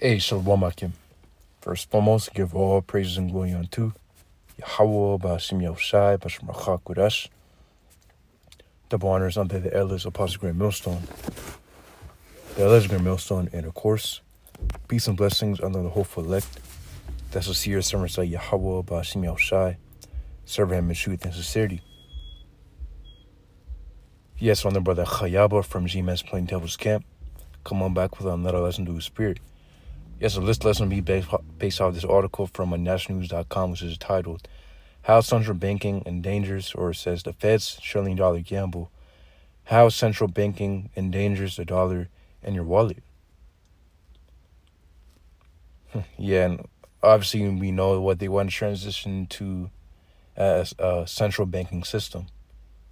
Hey, Shalom Akim. First and foremost, give all praises and glory unto Yahweh, Ba'ashim Yahushai, Ba'ashim Rachak Kodesh. Double honors unto the elders, Apostle Great Millstone, the elders Great Millstone, and of course, peace and blessings unto the hopeful elect. That's a seer servants like Yahweh, Ba'ashim Yahushai, serving him in truth and sincerity. Yes, on the brother Chayaba from G-Man's Plain Devil's Camp. Come on back with another lesson to his spirit. Yes, so this lesson will be based off this article from nationalnews.com, which is titled, How Central Banking Endangers, or it says, the Fed's $1 trillion gamble. How Central Banking Endangers the Dollar and Your Wallet. Yeah, and obviously we know what they want to transition to as a central banking system,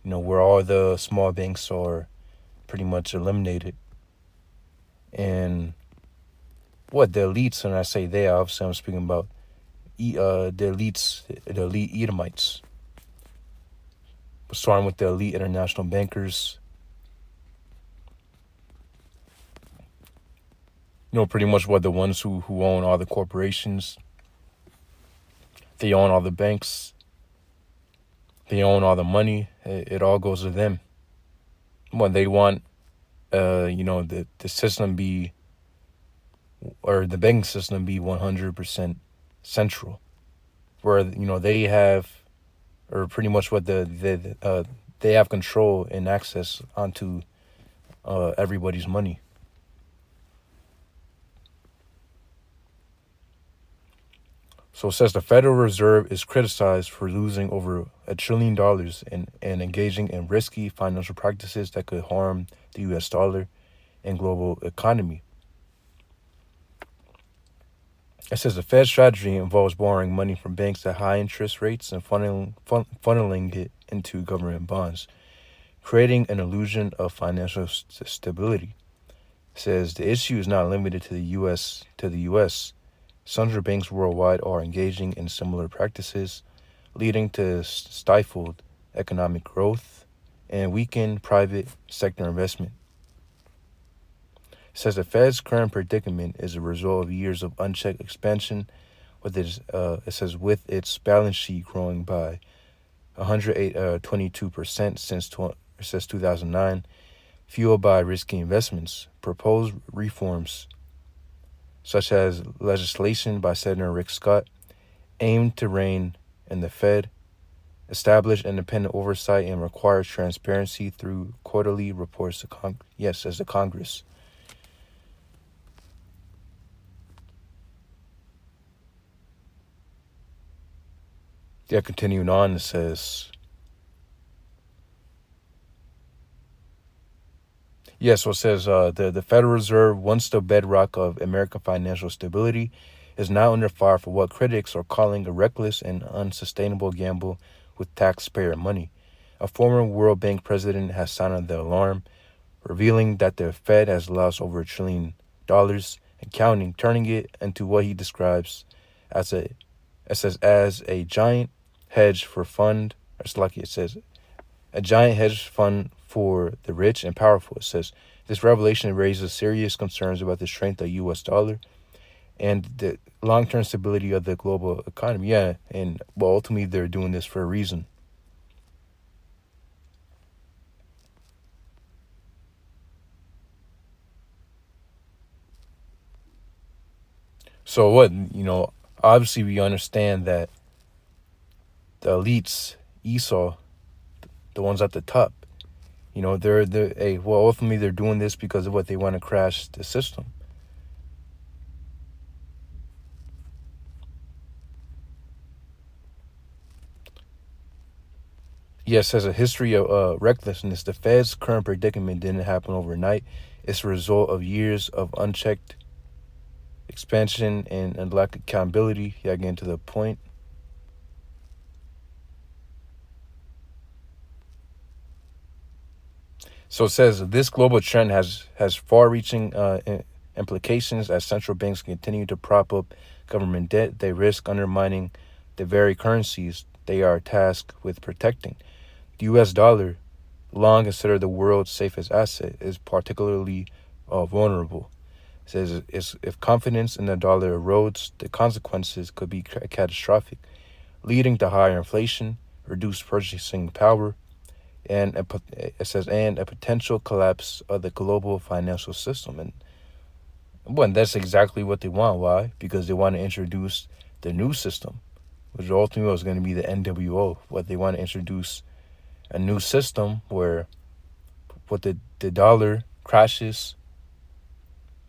where all the small banks are pretty much eliminated. And what the elites, and I say they, obviously I'm speaking about the elites, the elite Edomites, starting with the elite international bankers. Pretty much what the ones who own all the corporations. They own all the banks. They own all the money. It all goes to them. When they want, the system be, or the banking system be 100% central, where they have, or pretty much what they have control and access onto everybody's money. So it says the Federal Reserve is criticized for losing over $1 trillion and engaging in risky financial practices that could harm the U.S. dollar and global economy. It says the Fed's strategy involves borrowing money from banks at high interest rates and funneling it into government bonds, creating an illusion of financial stability. It says the issue is not limited to the U.S. Central banks worldwide are engaging in similar practices, leading to stifled economic growth and weakened private sector investment. It says the Fed's current predicament is a result of years of unchecked expansion, with its balance sheet growing by 122% since 2009, fueled by risky investments. Proposed reforms, such as legislation by Senator Rick Scott, aimed to rein in the Fed, establish independent oversight, and require transparency through quarterly reports to the Congress. Yeah, continuing on, it says, the Federal Reserve, once the bedrock of American financial stability, is now under fire for what critics are calling a reckless and unsustainable gamble with taxpayer money. A former World Bank president has sounded the alarm, revealing that the Fed has lost over $1 trillion and counting, turning it into what he describes as a giant hedge for fund. A giant hedge fund for the rich and powerful. It says this revelation raises serious concerns about the strength of the U.S. dollar and the long-term stability of the global economy. Yeah, and ultimately they're doing this for a reason. So what, obviously we understand that the elites, Esau, the ones at the top, ultimately they're doing this because of what they want to crash the system. Yes, as a history of recklessness, the Fed's current predicament didn't happen overnight. It's a result of years of unchecked expansion and lack of accountability. Yeah, getting to the point. So it says this global trend has far-reaching implications as central banks continue to prop up government debt. They risk undermining the very currencies they are tasked with protecting. The U.S. dollar, long considered the world's safest asset, is particularly vulnerable. says if confidence in the dollar erodes, the consequences could be catastrophic, leading to higher inflation, reduced purchasing power, and it says and a potential collapse of the global financial system. And well, that's exactly what they want. Why? Because they want to introduce the new system, which ultimately was going to be the NWO. What they want to introduce a new system where what the dollar crashes,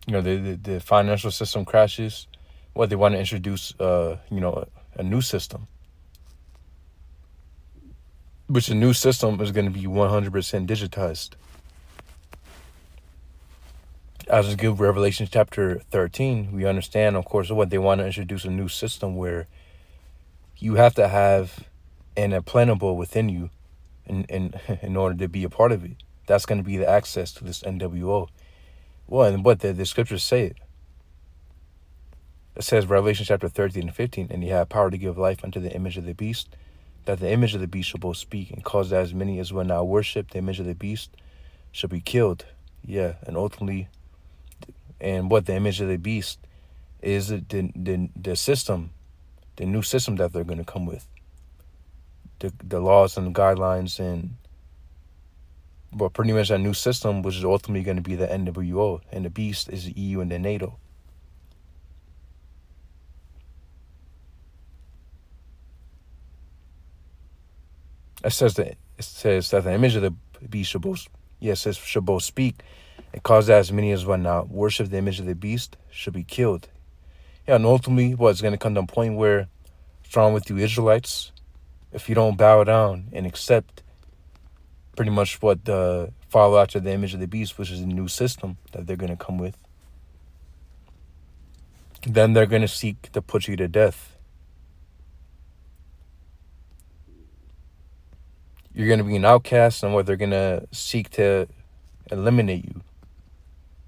the financial system crashes. What they want to introduce, a new system, which the new system is going to be 100% digitized. As we give Revelation chapter 13, we understand, of course, what they want to introduce a new system where you have to have an implantable within you in order to be a part of it. That's going to be the access to this NWO. Well, and what the scriptures say it. It says, Revelation chapter 13 and 15, and you have power to give life unto the image of the beast, that the image of the beast shall both speak, and cause that as many as will not worship the image of the beast shall be killed. Yeah, and ultimately, and what the image of the beast is the system, the new system that they're going to come with. The laws and the guidelines and pretty much that new system, which is ultimately going to be the NWO, and the beast is the EU and the NATO. It says that the image of the beast shall both, shall both speak, and cause that as many as will not worship the image of the beast should be killed. Yeah, and ultimately, it's going to come to a point where, strong with you Israelites, if you don't bow down and accept pretty much what the follow after the image of the beast, which is a new system that they're going to come with, then they're going to seek to put you to death. You're going to be an outcast, and what they're going to seek to eliminate you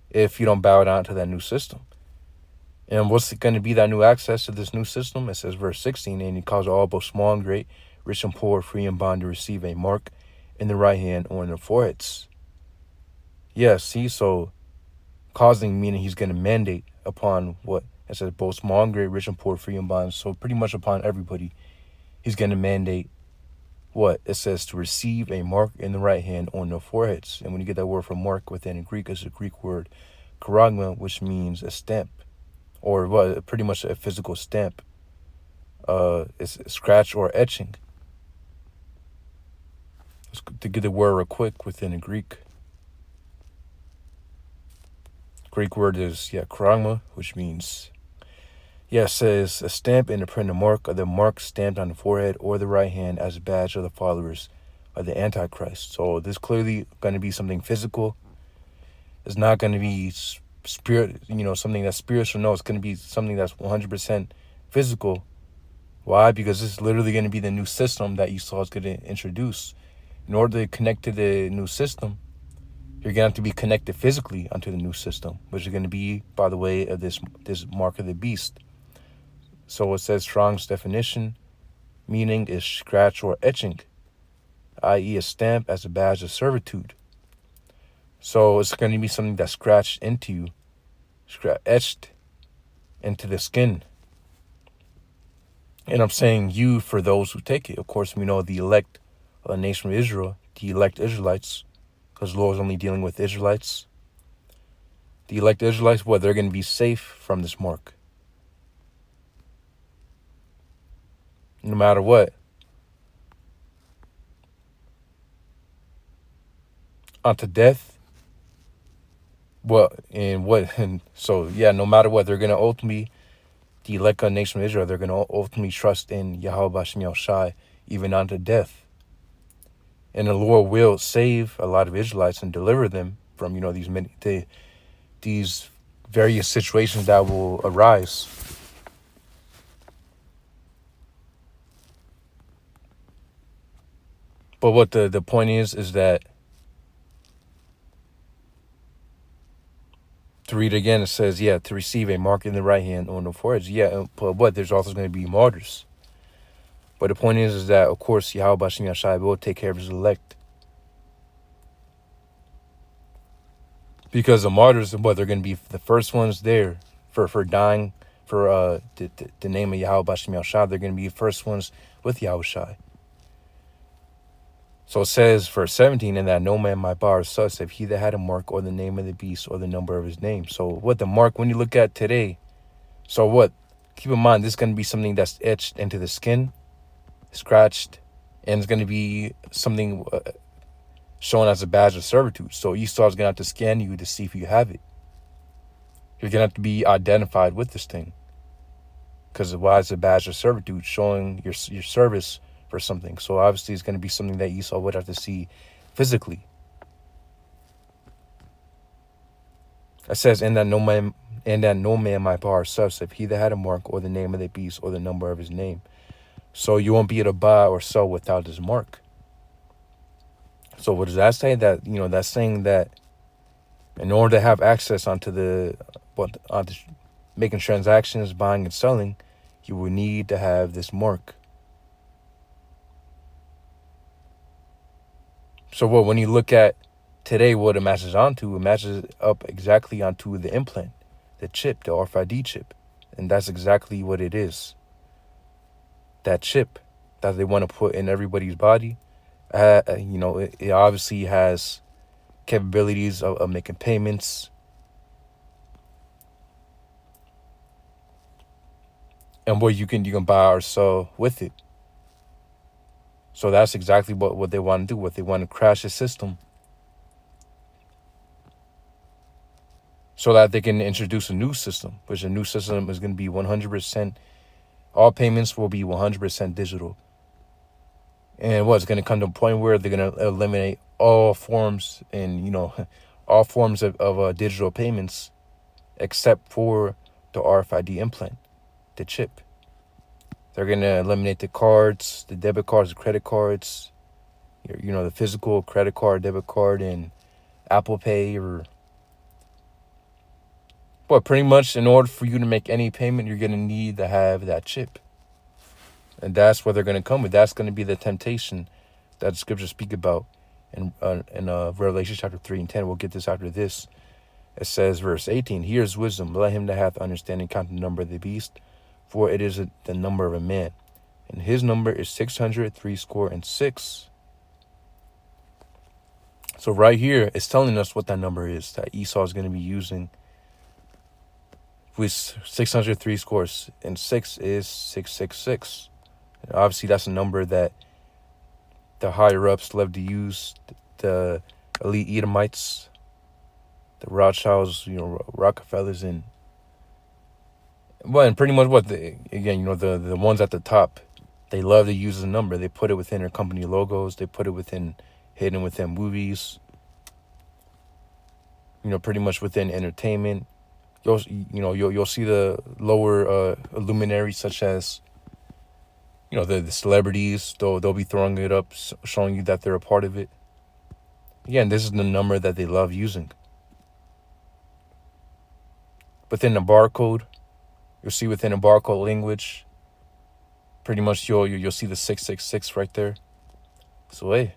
if you don't bow down to that new system. And what's going to be that new access to this new system? It says verse 16, and he calls all both small and great, rich and poor, free and bond to receive a mark in the right hand or in their foreheads. Yeah, see, so causing meaning he's going to mandate upon what? It says both small and great, rich and poor, free and bond. So pretty much upon everybody, he's going to mandate what? It says to receive a mark in the right hand on their foreheads. And when you get that word for mark within Greek, it's a Greek word, charagma, which means a stamp, or pretty much a physical stamp. It's a scratch or etching. Let's to get the word real quick within the Greek. Greek word is charagma, which means it says a stamp and a print a mark, or the mark stamped on the forehead or the right hand as a badge of the followers of the Antichrist. So this clearly going to be something physical. It's not going to be spirit, something that's spiritual. No, it's going to be something that's 100% physical. Why? Because this is literally going to be the new system that Esau is going to introduce. In order to connect to the new system, you're going to have to be connected physically onto the new system, which is going to be by the way of this mark of the beast. So it says Strong's definition, meaning is scratch or etching, i.e. a stamp as a badge of servitude. So it's going to be something that's scratched into you, etched into the skin. And I'm saying you for those who take it. Of course, we know the elect of the nation of Israel, the elect Israelites, because the Lord is only dealing with Israelites. The elect Israelites, they're going to be safe from this mark. No matter what. Unto death. No matter what, they're going to ultimately, the elect of the nation of Israel, they're going to ultimately trust in Yahweh Bashem Yahushai, even unto death. And the Lord will save a lot of Israelites and deliver them from, these various situations that will arise. But what the point is that, to read again, it says, to receive a mark in the right hand on the forehead. But there's also going to be martyrs. But the point is that, of course, Yahweh Bashem Yahushai will take care of his elect. Because the martyrs, what, they're going to be the first ones there for dying for the name of Yahweh Bashem Yahushai. They're going to be the first ones with Yahushai. So it says, verse 17, and that no man might bar such if he that had a mark or the name of the beast or the number of his name. So what the mark, when you look at today, so what? Keep in mind, this is going to be something that's etched into the skin, scratched, and it's going to be something shown as a badge of servitude. So Esau is going to have to scan you to see if you have it. You're going to have to be identified with this thing. Because why is a badge of servitude? Showing your service for something. So obviously it's going to be something that Esau would have to see physically. It says, and that no man might bar such if he that had a mark or the name of the beast or the number of his name. So you won't be able to buy or sell without this mark. So what does that say? That, that's saying that in order to have access onto making transactions, buying and selling, you will need to have this mark. So when you look at today, what it matches onto, it matches up exactly onto the implant, the chip, the RFID chip. And that's exactly what it is. That chip that they want to put in everybody's body, it obviously has capabilities of making payments. And what you can buy or sell with it. So that's exactly what they want to do. What they want to crash the system, so that they can introduce a new system, which a new system is going to be 100%. All payments will be 100% digital. And what's going to come to a point where they're going to eliminate all forms all forms of digital payments, except for the RFID implant, the chip. They're going to eliminate the cards, the debit cards, the credit cards, the physical credit card, debit card, and Apple Pay. But pretty much in order for you to make any payment, you're going to need to have that chip. And that's where they're going to come with. That's going to be the temptation that the scriptures speak about in Revelation chapter 3 and 10. We'll get this after this. It says, verse 18, here is wisdom. Let him that hath understanding count the number of the beast, for it is the number of a man, and his number is 666. So right here, it's telling us what that number is that Esau is going to be using. With 603 scores, and 6 is 666. And obviously, that's a number that the higher ups love to use. The elite Edomites, the Rothschilds, Rockefellers, and pretty much the ones at the top, they love to use the number. They put it within their company logos. They put it hidden within movies. Pretty much within entertainment. You'll see the lower luminaries, such as the celebrities. They'll be throwing it up, showing you that they're a part of it. Again, this is the number that they love using. Within the barcode, you'll see within the barcode language, pretty much you'll see the 666 right there. So hey.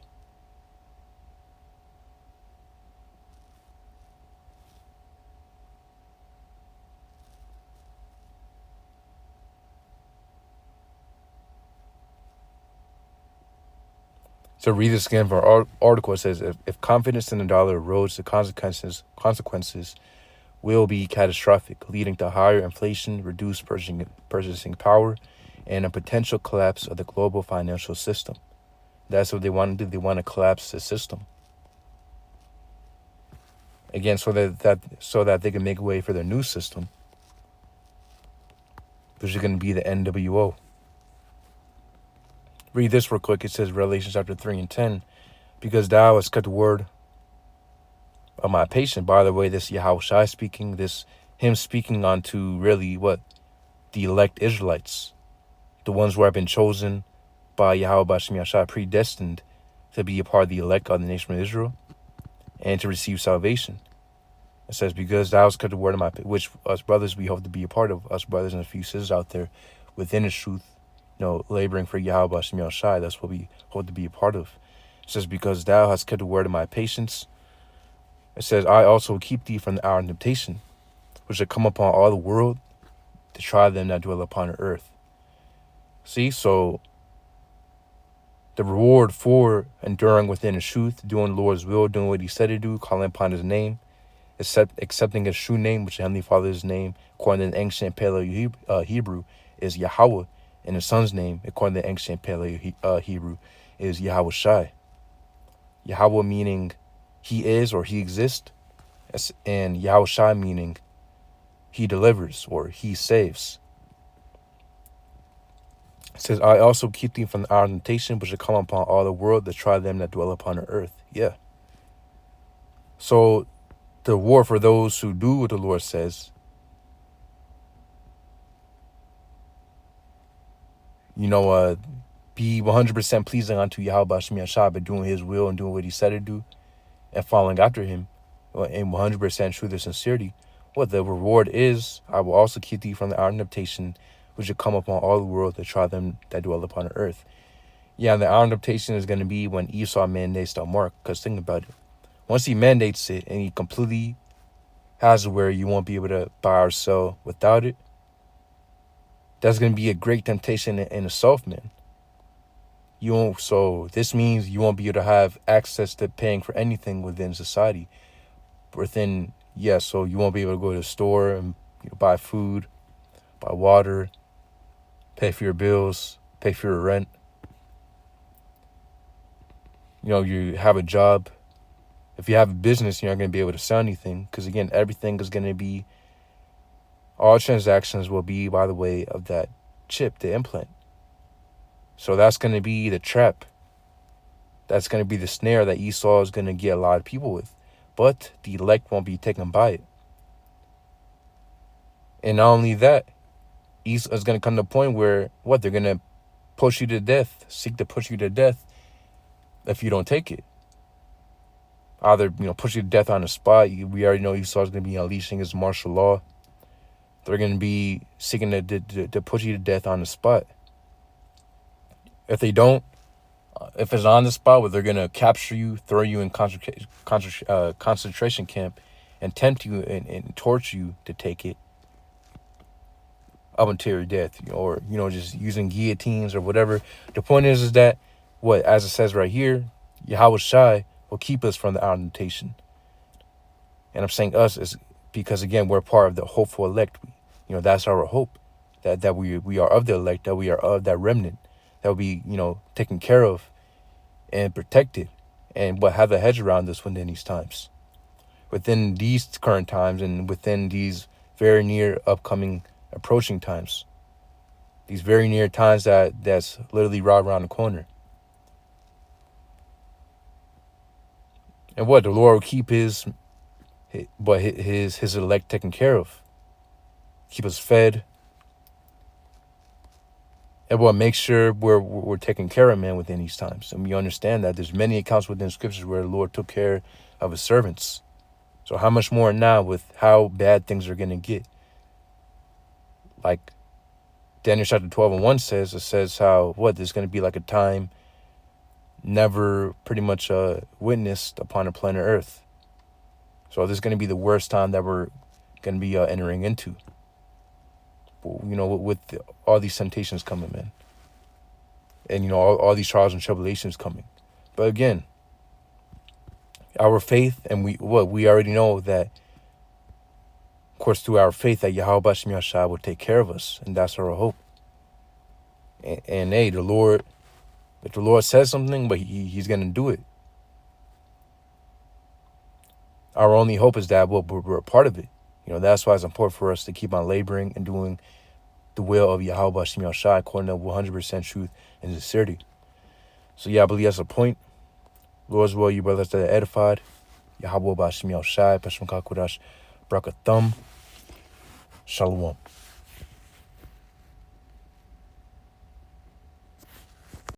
So read this again for our article. It says, if confidence in the dollar erodes, the consequences will be catastrophic, leading to higher inflation, reduced purchasing power, and a potential collapse of the global financial system. That's what they want to do. They want to collapse the system. Again, so that they can make way for their new system, which is going to be the NWO. Read this real quick. It says, Revelation chapter 3 and 10, because thou hast kept the word of my patience. By the way, this Yahushai speaking, him speaking onto really the elect Israelites, the ones who have been chosen by Yahweh Bashem Yahushai, predestined to be a part of the elect of the nation of Israel and to receive salvation. It says, because thou hast kept the word of my, which us brothers, we hope to be a part of, us brothers and a few sisters out there within the truth, laboring for Yahweh Bashem Yahushai. That's what we hope to be a part of. It says, because thou hast kept the word of my patience, It says, I also will keep thee from the hour of temptation, which shall come upon all the world to try them that dwell upon the earth. See, so the reward for enduring within the truth, doing the Lord's will, doing what he said to do, calling upon his name, accepting his true name, which is Heavenly Father's name, according to the ancient Paleo Hebrew, is Yahweh, and his son's name, according to the ancient Paleo Hebrew, is Yahweh Shai. Yahweh meaning he is or he exists, and Yahweh Shai meaning he delivers or he saves. It says, I also keep thee from the hour of temptation, which shall come upon all the world to try them that dwell upon the earth. Yeah. So the reward for those who do what the Lord says, be 100% pleasing unto Yahweh Shem Yahshua by doing his will and doing what he said to do and following after him in 100% truth and sincerity. What the reward is, I will also keep thee from the hour of temptation, which will come upon all the world to try them that dwell upon the earth. Yeah, the hour of temptation is going to be when Esau mandates the mark. Because think about it. Once he mandates it and he completely has it where you won't be able to buy or sell without it, that's going to be a great temptation in itself, man. So this means you won't be able to have access to paying for anything within society. So you won't be able to go to the store and buy food, buy water, pay for your bills, pay for your rent. You have a job. If you have a business, you're not going to be able to sell anything because, again, everything is going to be, all transactions will be by the way of that chip, the implant. So that's going to be the trap. That's going to be the snare that Esau is going to get a lot of people with. But the elect won't be taken by it. And not only that, Esau is going to come to a point where, they're going to push you to death, seek to push you to death if you don't take it. Either, push you to death on the spot. We already know Esau is going to be unleashing his martial law. They're going to be seeking to push you to death on the spot. If they don't, if it's on the spot where they're going to capture you, throw you in concentration camp, and tempt you and torture you to take it up until your death, or, just using guillotines or whatever. The point is that, as it says right here, Yahweh Shai will keep us from the hour of temptation. And I'm saying us is because, again, we're part of the hopeful elect. That's our hope, that we are of the elect, that we are of that remnant, that will be, taken care of and protected, and have a hedge around us within these times, within these current times, and within these very near upcoming approaching times, these very near times that's literally right around the corner. And the Lord will keep his elect taken care of, keep us fed, and make sure we're taken care of, man, within these times. And we understand that there's many accounts within scriptures where the Lord took care of his servants. So how much more now with how bad things are going to get? Like Daniel chapter 12:1 says, it says how, there's going to be like a time never pretty much witnessed upon the planet Earth. So this is going to be the worst time that we're going to be entering into. With all these temptations coming, man. And, all these trials and tribulations coming. But again, our faith, and we already know that, of course, through our faith, that Yahweh Shem Yahshua will take care of us. And that's our hope. And hey, the Lord, if the Lord says something, but he's going to do it. Our only hope is that we're a part of it. That's why it's important for us to keep on laboring and doing the will of Yahweh Shem Yahshua according to 100% truth and sincerity. So I believe that's a point. Lord's will, you brothers that are edified. Yahweh Shem Yahshua, Peshem Kakodash, Brakathum. Shalom.